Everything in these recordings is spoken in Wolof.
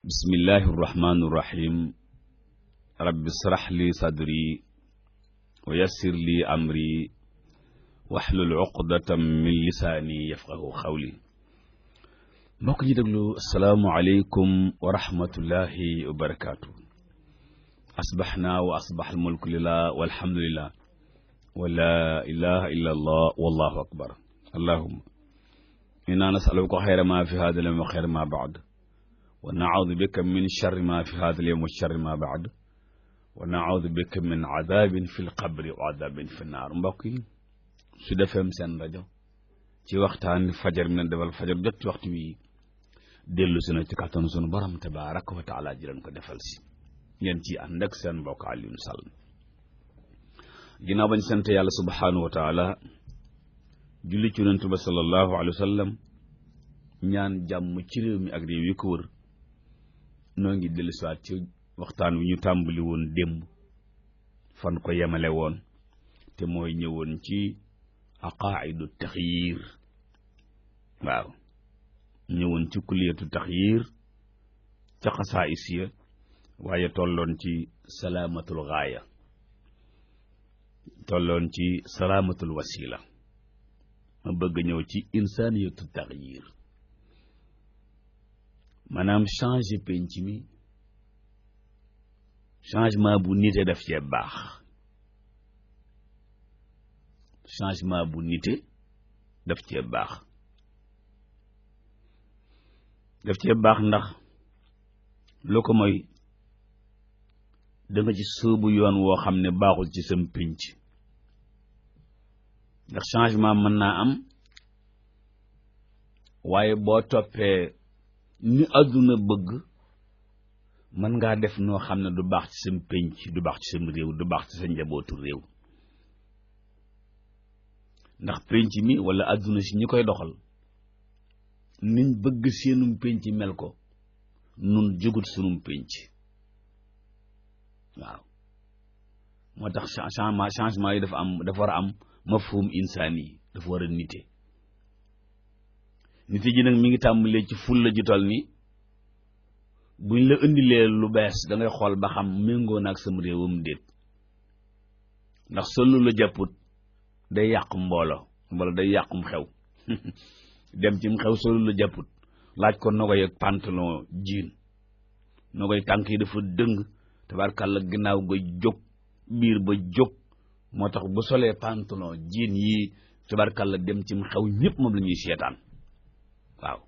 bismillahi irrahmani irrahim rabbi israh li sadri wa yassir li amri wahlul uqdatam min lisaani yafqahu qawli. mbokk ñi déglu asalaamu aleykum wa rahmatullahi wa barakaatu. asbaxna wa asbax almulku lillah walhamdulillah wa la ilaha illa allah wallahu akbar. allahumma inna nasaluka xayra ma fi hada al-yawm wa xayra ma ba'd wa na'udhu bika min sharri ma fi hada al-yawm wa sharri ma ba'd wa na'udhu bika min adabin fi l-qabri wa adabin fi n-naar. mbokk yi su defeem seen rajo ci waxtaan fajar mi leen defal fajar jot ci waxtu wi dellu si na ci kàttanu sunu borom tabaaraka wa taala ji leen ko defal si ngeen ci ànd ak seen mbokk Alioune Sall. ginnaaw bañ sant yàlla subhaanahu wa taala julli ci yonent ba sallallahu alayhi wa sallam ñaan jàmm ci réew mi ak réew yi ko wër noo ngi dellu si waat ci waxtaan wi ñu tàmbali woon démb fan ko yemale woon te mooy ñëwoon ci aqaidu taxyir. waaw ñëwoon ci kulliyatu taxyir ca xasaayis ya waaye tolloon ci salaamatul gaaya tolloon ci salaamatul wasila ma bëgg ñëw ci insaniyatu taxyir maanaam changer penc mi changement bu nite daf cee baax. changement bu nite daf cee baax ndax lu ko mooy da nga ci sóobu yoon woo xam ne baaxul ci sam pénc. ndax changement mën naa am waaye boo toppee ni àdduna bëgg mën ngaa def noo xam ne du baax ci sam pénc, du baax ci sam réew, du baax ci sa njabootu réew. ndax pénc mi wala àdduna si ñi koy doxal niñ bëgg seenum pénc mel ko nun jógut sunum pénc. waaw moo tax changement yi dafa war a am mafhum insaani yi, dafa war a nite. nite ji nag mi ngi tàmbalee ci fulla ji tol ni buñ la indilee lu bees da ngay xool ba xam méngoo na ak sam réewam déet. ndax solu la jàpput day yàq mbooloo wala day yàqum xew dem cim xew solu la jàpput laaj ko nogoy ak pantalon jiin nogoy tànk yi dafa dëng tabarkàlla ginnaaw ga jóg biir ba jóg moo tax bu solee pantalon jiin yi tabarkàlla dem cim xew ñëpp moom la ñuy seetaan. waaw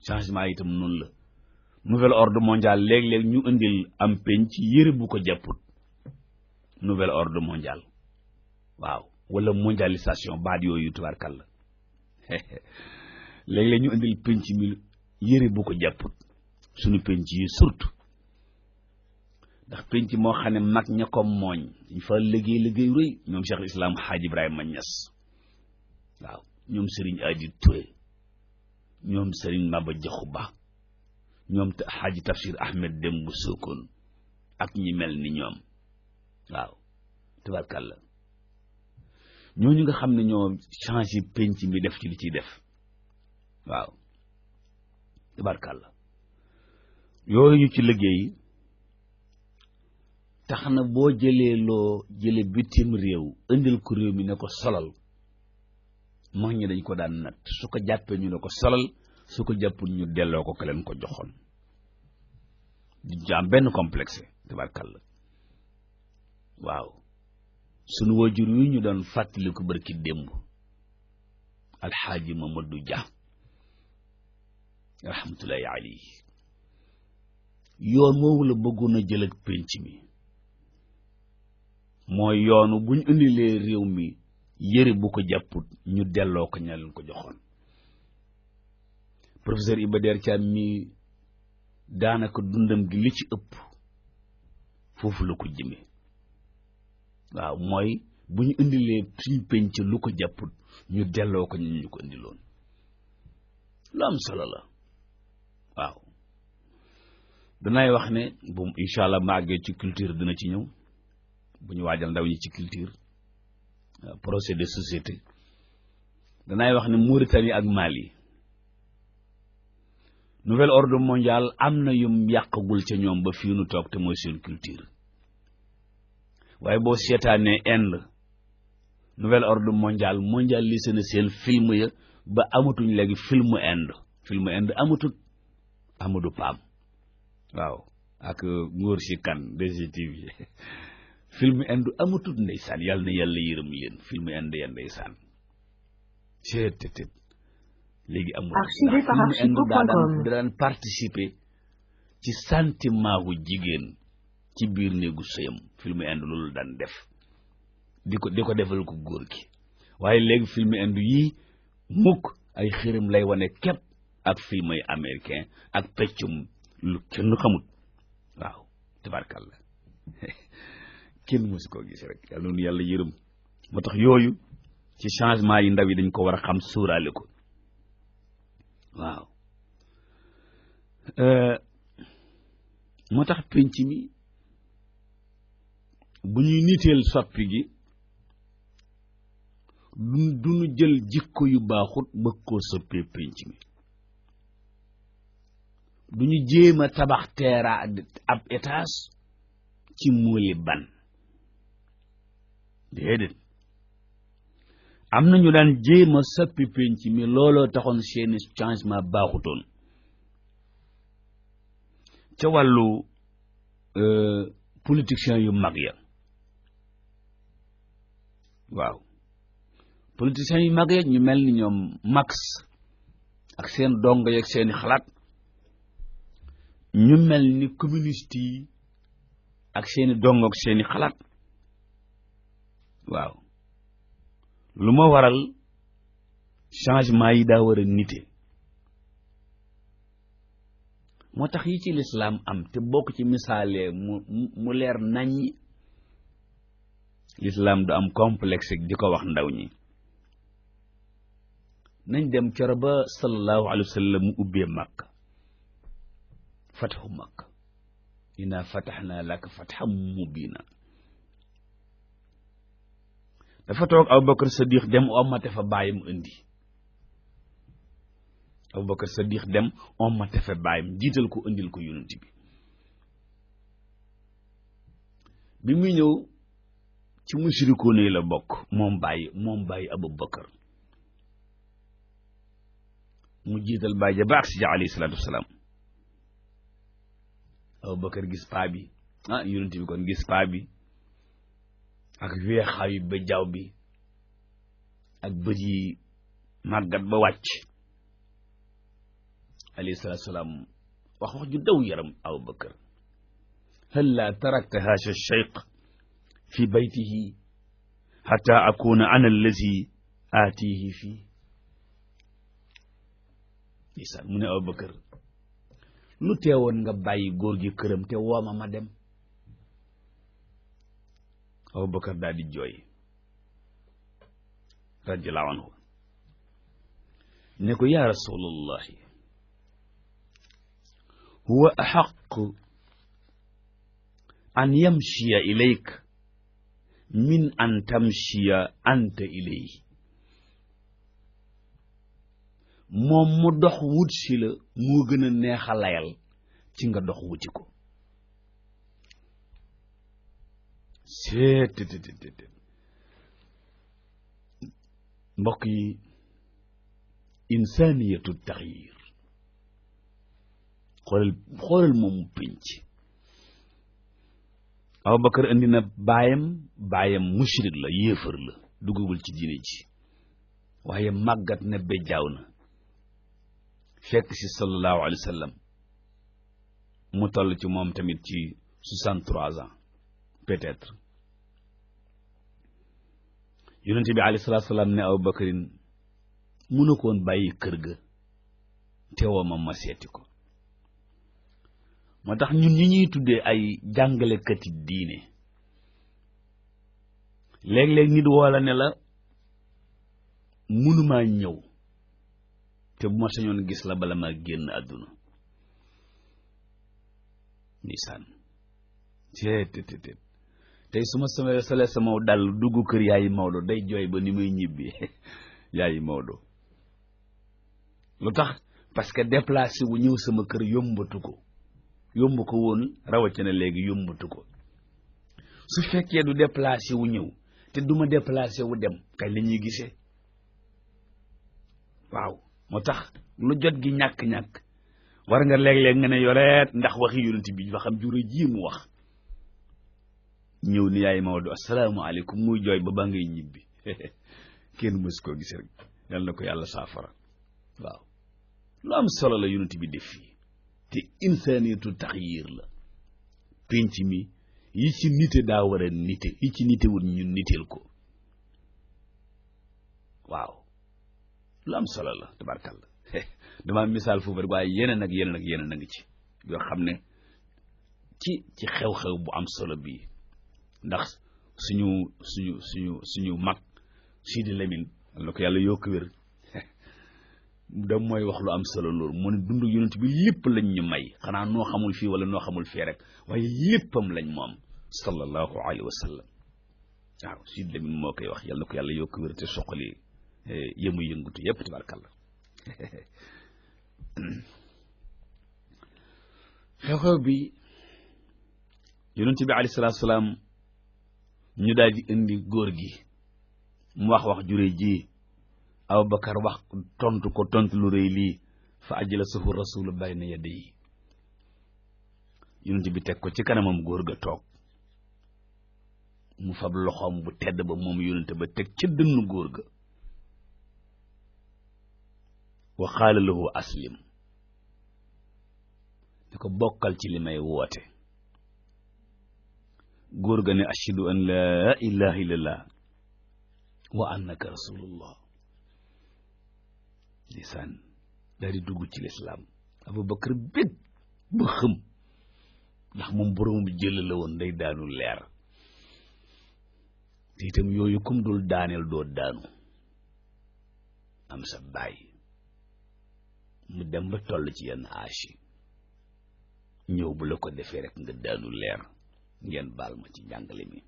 changement itam noonu la. nouvel ordre mondial léeg-léeg ñu indil am penc yëre bu ko jàpput. nouvel ordre mondial waaw wala mondialisation baat yooyu tubaarkàlla léeg-léeg ñu indil penc mi yëre bu ko jàpput suñu penc yi surtout ndax penc moo xam ne mag ña ko mooñ ñu fa liggéey rëy ñoom Cheikh Islam Hadj Ibrahima Niass waaw ñoom Serigne Adi Touré ñoom Serigne Maba Diakhou Ba ñoom Hadj Tafsir Ahmed Dembu Sokone ak ñi mel ni ñoom waaw tubaarkàlla ñooñu nga xam ne ñoo changé penc mi def ci li ciy def. waaw tubaarkàlla yooyu ñu ci liggéey tax na boo jëlee bitim réew indil ko réew mi ne ko solal mag ñi dañ ko daan natt su ko jàppee ñu ne ko solal su ko jàppul ñu delloo ko ka leen ko joxoon di jaam benn complexe tubaarkàlla. waaw sunu wajur wi ñu doon fàttaliku barki démb alxaaji Mamadou Dia rahmatullahi alayhi yoon woowu la bëggoon a jël ak pénc mi mooy yoonu buñ indilee réew mi yëre bu ko jàpput ñu delloo ko ña leen ko joxoon. professeur Iba Der Thiam mi daanaka dundam gi li ci ëpp foofu la ko jëmee. waaw mooy bu ñu indilee suñ penc lu ko jàpput ñu delloo ko ñu ko indiloon. lu am solo la. waaw danay wax ne bu incha allah màggee ci culture dina ci ñëw bu ñu waajal ndaw ñi ci culture projet de société danay wax ne Mauritanie ak Mali nouvel ordre mondial am na yum yàqagul ca ñoom ba fii nu toog te mooy seen culture waaye boo seetaanee Inde nouvel ordre mondial mondialisé na seen film ya ba amatuñ léegi filmu Inde amatut Amadou Pam waaw ak ngóor si kan DGTV filmu Inde amatut ndeysaan yàlla na yàlla yërëm leen filmu Inde ya ndeysaan ceetet léegi amul filmu Inde daan participer ci sentiment wu jigéen ci biir néegu sëyam filmu Inde loolu daan def di ko defal ko góor gi waaye léegi filmu Inde yii mukk ay xërëm lay wane képp ak film ay américain ak peccum lu kenn xamut waaw tabarkalla kenn mësu koo gis rek yàlla noonu yàlla yërëm moo tax yooyu ci changement yi ndaw yi dañ ko war a xam sóoraale ko waaw moo tax penc mi bu ñuy niteel soppi gi duñu jël jikko yu baaxut bëgg koo soppee penc mi duñu jéem a tabax teera ab étage ci móoli ban déedéet am na ñu daan jéem a soppi penc mi looloo taxoon seeni changement baaxutoon ca wàllu politiciens yu mag ya waaw politiciens yu mag ya ñu mel ni ñoom Marx ak seen dongo yeeg seeni xalaat ñu mel ni communiste yi ak seeni dongo ak seeni xalaat waaw lu ma waral changement yi daa war a nite moo tax yi ci lislaam am te bokk ci misaalee mu leer naññi lislaam du am complexe di ko wax ndaw ñi nañ dem coro ba sallallahu alayhi wa sallam mu ubbee Makka fatxu Makka inna fataxna laka fatxan mubina dafa toog Abubakar Sadiq dem ommate fa bàyyam indi Abubakar Sadiq dem ommate fa bàyyam jiital ko indil ko yonent bi muy ñëw ci mushrikoon yi la bokk moom bàyyi Abubakar mu jiital bàyyi ja baax si ja alayhi salaatu wasalaam Abubakar gis paa bi yonent bi kon gis paa bi ak weexaayu ba jaww bi ak bët yi màggat ba wàcc alayhi salaatu wasalaam wax ju daw yaram Abubakar hal laa tarakta haasha cheikh fi baytihi xata akuna ana allazi aatihi fii ndeysaan mu ne Abubakar lu teewoon nga bàyyi góor gi këram te wooma ma dem Abubakar daal di jooy radiyallahu anhu ne ko yaa rasulallahi huwa axaqu an yamshiya ilayk min an tamshiya anta ilayhi moom mu dox wut si la moo gën a neex a layal ci nga dox wuti ko seet mbokk yi insaniyatu taxyir xoolal moomu pénc Abubakar indi na baayam mushrik la yéefar la duggagul ci diine ji waaye màggat na bejjaaw na fekk si sallallahu alayhi wa sallam mu toll ci moom tamit ci 63 ans peut-être yonent bi alayhi salaatu salaam ne Abubakarin mënu koon bàyyi kër ga te woo ma seeti ko moo tax ñun ñi ñuy tuddee ay jàngalekati diine léeg-léeg nit woola ne la mënumaa ñëw te bu ma sañoon gis la bala maa génn àdduna ndeysaan te tey su ma solee sama dal dugg kër yaayi Maodo day jooy ba ni may ñibbi yaayi Maodo lu tax parce que déplacé wu ñëw sama kër yombatu ko woon rawatina léegi yombatu ko su fekkee du déplacé wu ñëw te duma déplacé wu dem kañ la ñuy gisee waaw moo tax lu jot gi ñàkk-ñàkk war nga léeg-léeg nga ne yoreet ndax waxi yonent bi ba xam jure ji mu wax ñëw ni yaay Maodo asalaamaaleykum muy jooy ba ngay ñibbi kenn mës koo gis rek yal na ko yàlla saafara waaw lu am solo la yonent bi def fii te insaniyatu taxyir la penc mi yi ci nite daa war a nite yi ci nite wul ñun niteel ko waaw lu am solo la tabarkalla dama misaal foofu rek waaye yeneen ak yeneen a ngi ci yoo xam ne ci xew-xew bu am solo bii ndax suñu mag Sidi Lamine na ko yàlla yokk wér da mooy wax lu am solo loolu mu ne dund yonent bi lépp lañ ñu may xanaa noo xamul fii wala noo xamul fii rek waaye léppam lañ moom sallallahu alayhi wa sallam waaw Sidi Lamine moo koy wax yàlla na ko yàlla yokk wér te soqali yëmu yëngutu yépp tabarkalla xew-xew bi yonent bi alayhi salaatu salaam ñu daal di indi góor gi mu wax jure ji Abubakar wax tontu lu rëy lii fa ajlasahu rasulu bayna yadayhi yonent bi teg ko ci kanamam góor ga toog mu fab loxoom bu tedd ba moom yonent ba teg ci dënnu góor ga wa qaala lahu aslim di ko bokkal ci li may woote góor ga ne ashhadu an laa ilaha illallah wa annaka rasulullah lisaan daal di dugg ci lislaam Abubakar bég ba xëm ndax moom boroom jël la woon day daanu leer te itam yooyu comme dul daaneel doo daanu am sa baay mu dem ba toll ci yenn âge yi ñëw bu la ko defee rek nga daanu leer ngeen baal ma ci njàngale mi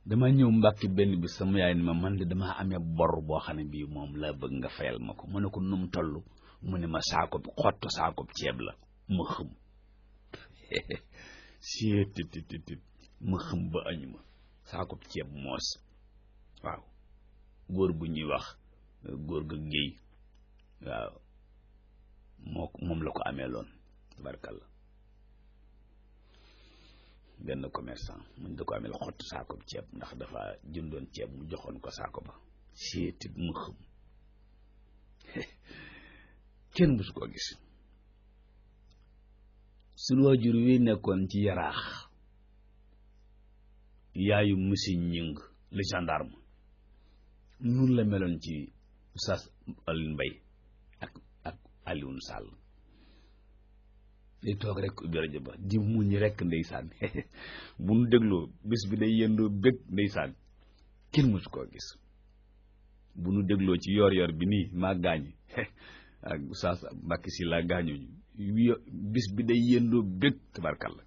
dama ñëw Mbàkke benn bi sama yaay ni ma man de damaa amee bor boo xam ne bii moom laa bëgg nga fayal ma ko mu ne ko num toll mu ne ma saako ceeb la ma xëm siet ma xëm ba añu ma saako ceeb moos waaw góor bu ñuy wax góor ga géey waaw moom la ko amee loon tabarkalla benn commerçant muñ da ko amee xott saako ceeb ndax dafa jëndoon ceeb mu joxoon ko saako ba seetit mu xëm kenn musu koo gis suñu waajur wi nekkoon ci Yaraax yaayu monsieur Ñing le gendarme nun la meloon ci Oustaz Alioune Mbaye ak Alioune Sall day toog rek ubbi rajo ba di muñ rek ndeysaan bu nu dégloo bés bi day yendoo bég ndeysaan kenn mësu koo gis bu nu dégloo ci yor bi nii maa gaañi ak Oustaz Mbàkke si laa gaañooñu bis bi day yendoo bég tabarkalla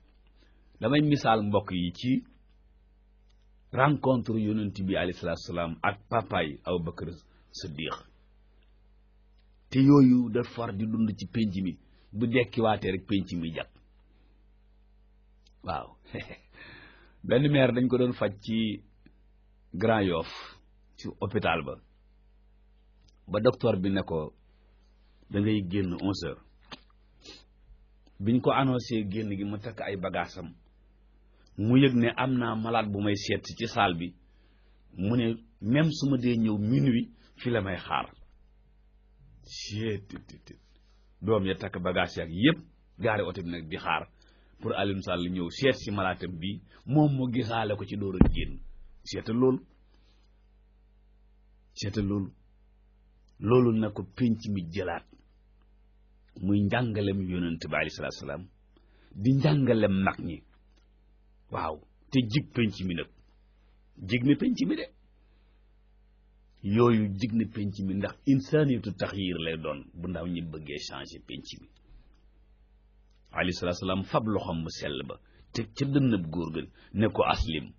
damay misaal mbokk yi ci rencontre yonent bi alayhi salaatu salaam ak papaay Abubakar Siddiq te yooyu da far di dund ci penc mi bu dekkiwaatee rek penc mi jàpp waaw benn maire dañ ko doon faj ci Grand Yoff ci hôpital ba docteur bi ne ko da ngay génn 11h biñ ko annoncé génn gi mu takk ay bagaasam mu yëg ne am naa malade bu may seet ci salle bi mu ne même su ma dee ñëw minuit fi la may xaar doom ya takk bagage yak yëpp gaari oto bi nag di xaar pour Alioune Sall ñëw seet si malaatam bi moom mu gisaale ko ci door a génn seetal loolu na ko pénc mi jëlaat muy njàngalem yonent bi alayhi salaatu salaam di njàngalem mag ñi waaw te jig pénc mi nag jig na pénc mi de yooyu jig na pénc mi ndax insaniyatu taxyir lay doon bu ndaw ñi bëggee changer pénc mi alayhi salaatu salaam fab loxom bu sell ba te ca dënnab góor ga ne ko aslim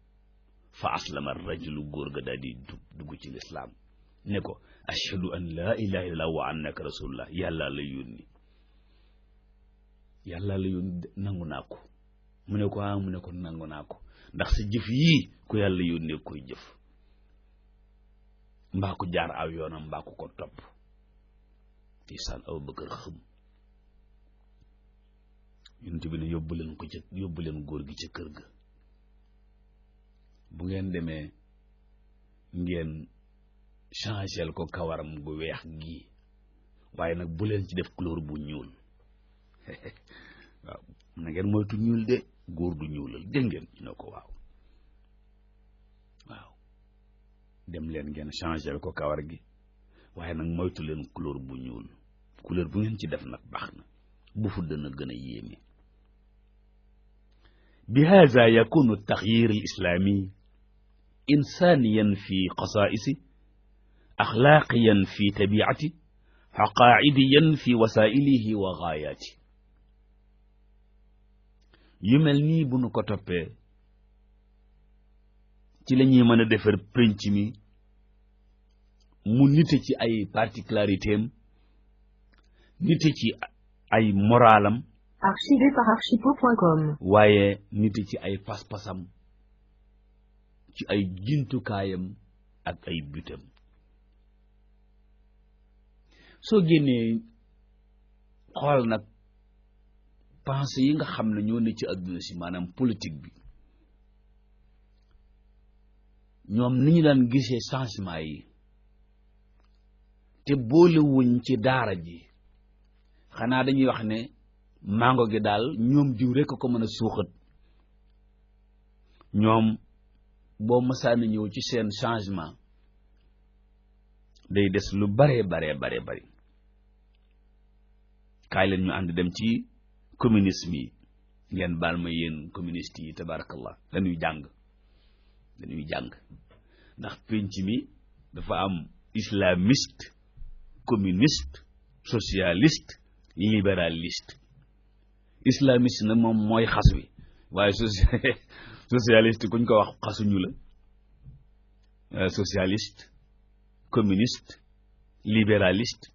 fa aslama rajulu góor ga daal di dugg ci lislaam ne ko ashhadu an laa ilaha illallah wa annaka rasulullah yàlla la yónni nangu naa ko mu ne ko nangu naa ko ndax sa jëf yii ku yàlla yónnee koy jëf mbaa ko jaar aw yoonam mbaa ko topp tisaan Abubakar xëm yonent bi ne yóbbu leen góor gi ca kër ga bu ngeen demee ngeen changel ko kawaram gu weex gii waaye nag bu leen ci def couleur bu ñuul waaw na ngeen moytu ñuul de góor du ñuulal dégg ngeen ñu ne ko waaw dem leen ngeen changel ko kawar gi waaye nag moytu leen couleur bu ñuul couleur bu ngeen ci def nag baax na bu fu dana gën a yéeme bi haza yakunu taxyir al islami insaniyan fi qasaisi axlaaqiyan fi tabiati xaqaidiyan fi wasailihi wa gaayaati yu mel nii bu nu ko toppee ci la ñuy mën a defar penc mi mu nite ci ay particularités am nite ci ay moralam archivé par archipo.com waaye nite ci ay pas-pasam ci ay jumtukaayam ak ay butam soo génnee xool nag pensée yi nga xam ne ñoo ne ci adduna si maanaam politique bi ñoom ni ñu daan gisee changement yi te boolewuñ ci daara ji xanaa dañuy wax ne mango gi daal ñoom diw rekk ko mën a suuxat ñoom boo mësaana ñëw ci seen changement day des lu bare bari kaay leen ñu ànd dem ci communisme yi ngeen baal ma yéen communiste yi tabarakallah dañuy jàng ndax penc mi dafa am islamiste communiste socialiste libéraliste islamiste nag moom mooy xas wi waaye socialiste kuñ ko wax xasuñu la socialiste communiste libéraliste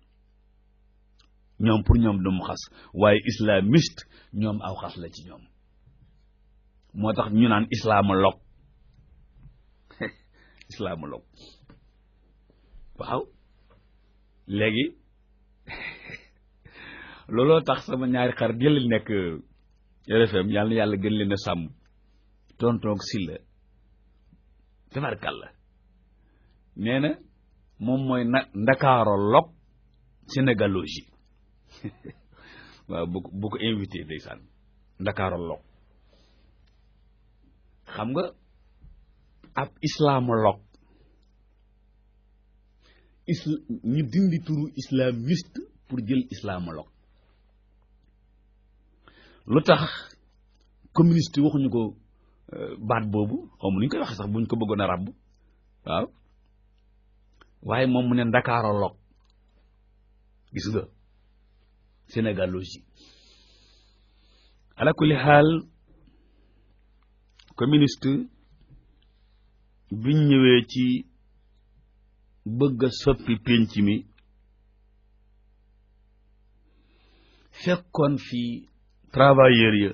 ñoom pour ñoom du mu xas waaye islamiste ñoom aw xas la ci ñoom moo tax ñu naan islamologue waaw léegi looloo tax sama ñaari xar jëlal nekk RFM yàlla na yàlla gën leen a sàmm tontoog si la tabarkàlla nee na moom mooy ndakaarologue sénégalogie waaw bu ko invité ndeysaan ndakaarologue xam nga ab islamologue ñu dindi turu islamiste pour jël islamologue lu tax communiste waxuñu ko baat boobu xaw ma nu ñu koy waxee sax buñ ko bëggoon a ràbb waaw waaye moom mu ne ndakaarologue gis nga sénégalogie ala kulli xaal communiste biñ ñëwee ci bëgg a soppi pénc mi fekkoon fi travailleurs ya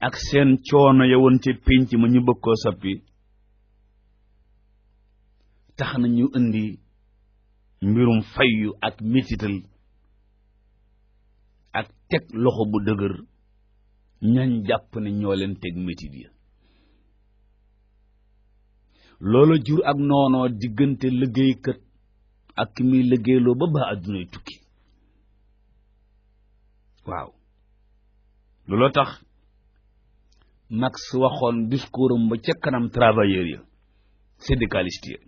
ak seen coono ya woon ci pénc ma ñu bëgg koo soppi tax na ñu indi mbirum fayyu ak métital ak teg loxo bu dëgër ñañ jàpp ne ñoo leen teg métit ya loola jur ak noonoo diggante liggéeykat ak ki muy liggéeyloo ba addunay tukki waaw looloo tax Marx waxoon discours am ba ca kanam travailleurs ya syndicaliste ya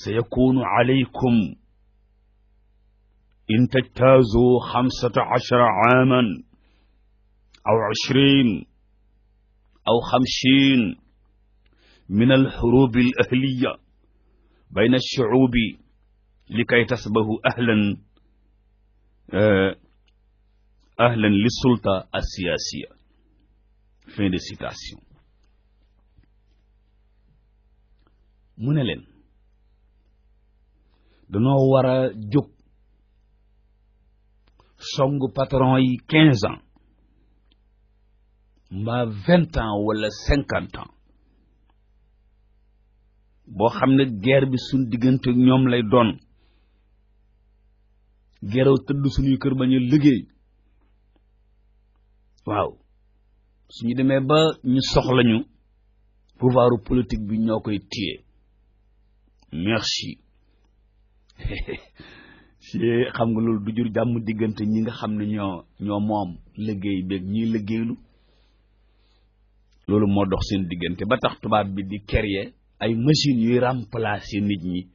sayakunu alaykum in tajtaazu 15 aaman aw 20 aw 50 min alxurubi alahliya bayna alshuubi likay tasbahu ahlan lissulta alsiyaasiya fin de citation mu ne leen danoo war a jóg songu patron yi 15 ans mbaa 20 ans wala 50 ans boo xam ne guerre bi suñ diggante ak ñoom lay doon gerew tëdd suñuy kër bañ a liggéey waaw suñu demee ba ñu soxla ñu pouvoiru politique bi ñoo koy téye merci si xam nga loolu du jur jàmm diggante ñi nga xam ne ñoo moom liggéey beeg ñiy liggéeylu loolu moo dox seen diggante ba tax tubaab bi di créer ay machines yuy remplacer nit ñi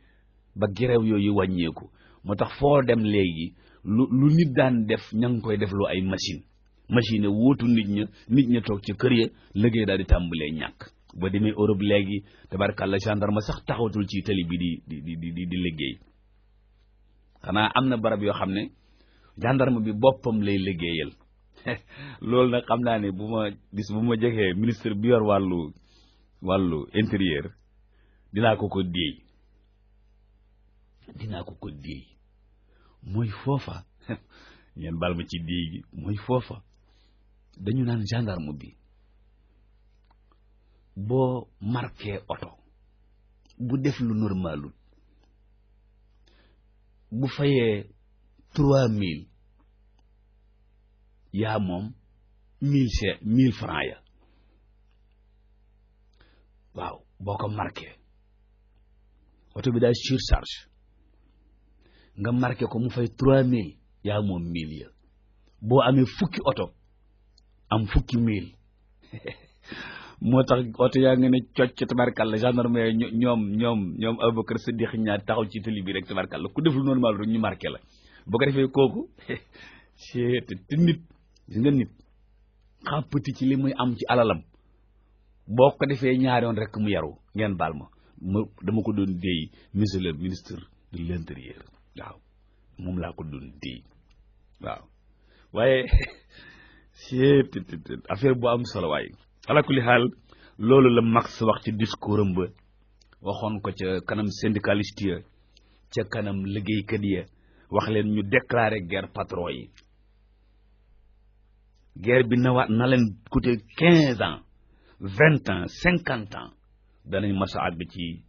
ba gerew yooyu wàññeeku moo tax foo dem léegi lu nit daan def ña ngi koy def lu ay machine wóotu nit ña toog ci kër ya liggéey daal di tàmbalee ñàkk ba demee Europe léegi tabarkàlla gendarme sax taxawatul ci tali bi di liggéey xanaa am na barab yoo xam ne gendarme bi boppam lay liggéeyal loolu nag xam naa ne bu ma jegee ministre bi yor wàllu intérieur dinaa ko déey mooy foofa ngeen bal ma ci déey gi mooy foofa dañu naan gendarme bi boo marqué oto bu def lu normalul bu fayee 3000 yaa moom 1000 francs ya waaw boo ko marqué oto bi daal surcharge nga marqué ko mu fay 3000 yaa moom 1000 ya boo amee fukki oto am fukki 1000 moo tax oto yaa nga ne cocc tabarkàlla gendarme ñoom Aboubacar Siddiq ñaar taxaw ci tali bi rek tabarkàlla ku def lu normal rek ñu marqué la boo ko defee kooku te nit gis nga nit xàppati ci li muy am ci alalam boo ko defee ñaari yoon rek mu yaru ngeen baal ma dama ko doon déy monsieur le ministre de l'intérieur waaw moom laa ko doon déy waaw waaye affaire bu am solo waaye ala kulli xaal loolu la Marx wax ci discours am ba waxoon ko ca kanam syndicaliste ya ca kanam liggéeykat ya wax leen ñu déclarer guerre patron yi guerre bi na leen coûter 15 ans 20 ans 50 ans danañ mas a àgg ci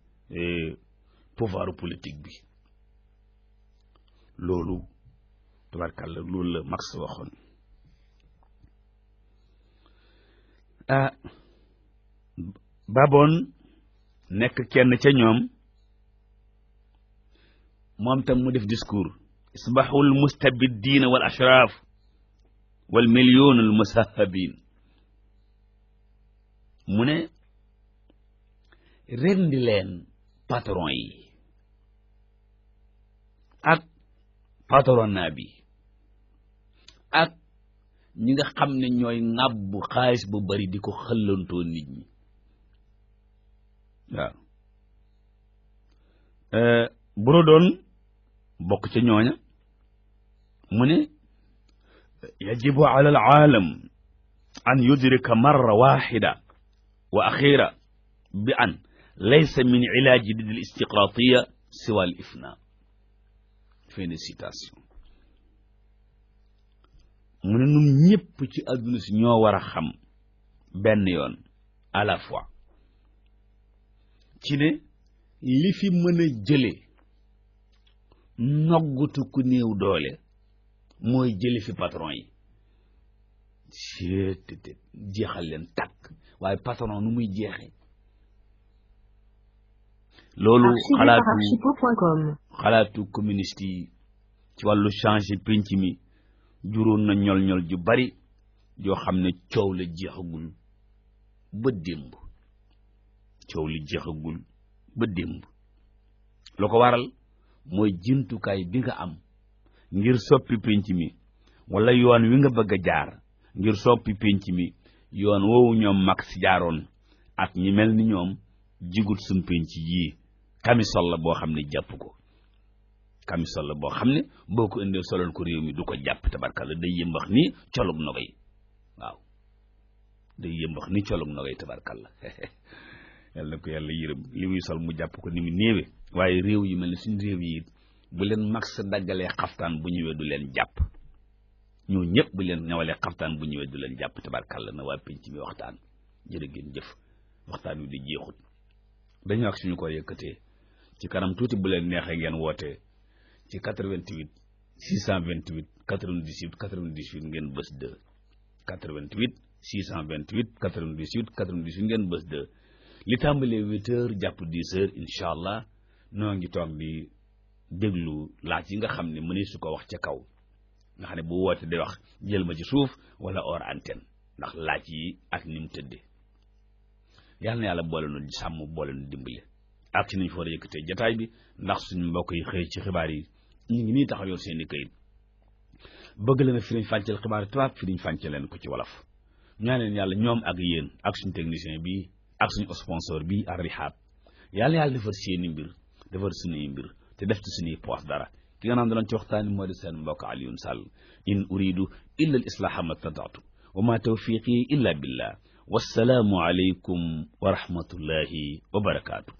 pouvoir politique bi loolu tabarkàlla loolu la Marx waxoon Baboon nekk kenn ca ñoom moom tam mu def discours isbahul mustabiddiina wal ashraaf wal milyoon al musahabin mu ne rendi leen patron yi ak patronat bi ak ñi nga xam ne ñooy ŋàbbu xaalis bu bari di ko xëllantoo nit ñi waaw bu doon bokk ca ñooña mu ne yajibu ala al aalam an yudrika marra waxida wa axira bi an laysa min ilaaji al istiqraatiya siwa al ifna fin de citation mu ne ñun ñëpp ci àdduna si ñoo war a xam benn yoon à la fois ci ne li fi mën a jële noggutu ku néew doole mooy jële fi patron yi jeexal leen takk waaye patron nu muy jeexe loolu xalaatu communiste yi ci wàllu changer penc mi juróon na ñol ju bari joo xam ne coow la jeexagul ba démb lu ko waral mooy jumtukaay bi nga am ngir soppi penc mi wala yoon wi nga bëgg a jaar ngir soppi penc mi yoon woowu ñoom Marx jaaroon ak ñi mel ni ñoom jigut suñ penc yii camisole la boo xam ne jàpp ko camisole la boo xam ne boo ko indee solal ko réew mi du ko jàpp tabarkalla day yëmbax ni colug nogay waaw day yëmbax ni colug nogay tabarkalla yàlla na ko yàlla yërëm li muy sol mu jàpp ko ni mu néewe waaye réew yi mel ni suñu réew yi bu leen max daggalee xaftaan bu ñëwee du leen jàpp ñoo ñëpp bu leen ñawalee xaftaan bu ñëwee du leen jàpp tabarkàlla na waa penc mi waxtaan jërë ngeen jëf waxtaan wi di jeexut dañu ak suñu ko yëkkatee ci kanam tuuti bu leen neexee ngeen wootee ci 88 628 98 98 ngeen bës 2 88 628 98 98 ngeen bës 2 li tàmbalee 8 heures jàpp 10 heures incha allah noo ngi toog di déglu laaj yi nga xam ne mënee su ko wax ca kaw nga xam ne bu woote day wax jël ma ci suuf wala hors antenne ndax laaj yi ak ni mu tëddee yàlla na yàlla boole nu sàmm boole nu dimbale ak ci nañ fa war a yëkkatee jataay bi ndax suñu mbokk yi xëy ci xibaar yi ñu ngi nii taxaw yor seen i këyit bëgg leen a firiñ fànceel xibaar yi tubaab firiñ fànceel leen ko ci wolof ñaaneen yàlla ñoom ak yéen ak suñu technicien bi ak suñu sponsor bi ak Rihab yàlla defar seeni mbir defar suñuy mbir te def ci suñuy poos dara ki nga naan daloon ci waxtaani moo di seen mbokk Alioune Sall in uridu illa al islaha ma stata'tu wa ma tawfiqi illa billah wassalaamu aleykum wa rahmatullahi wa barakaatu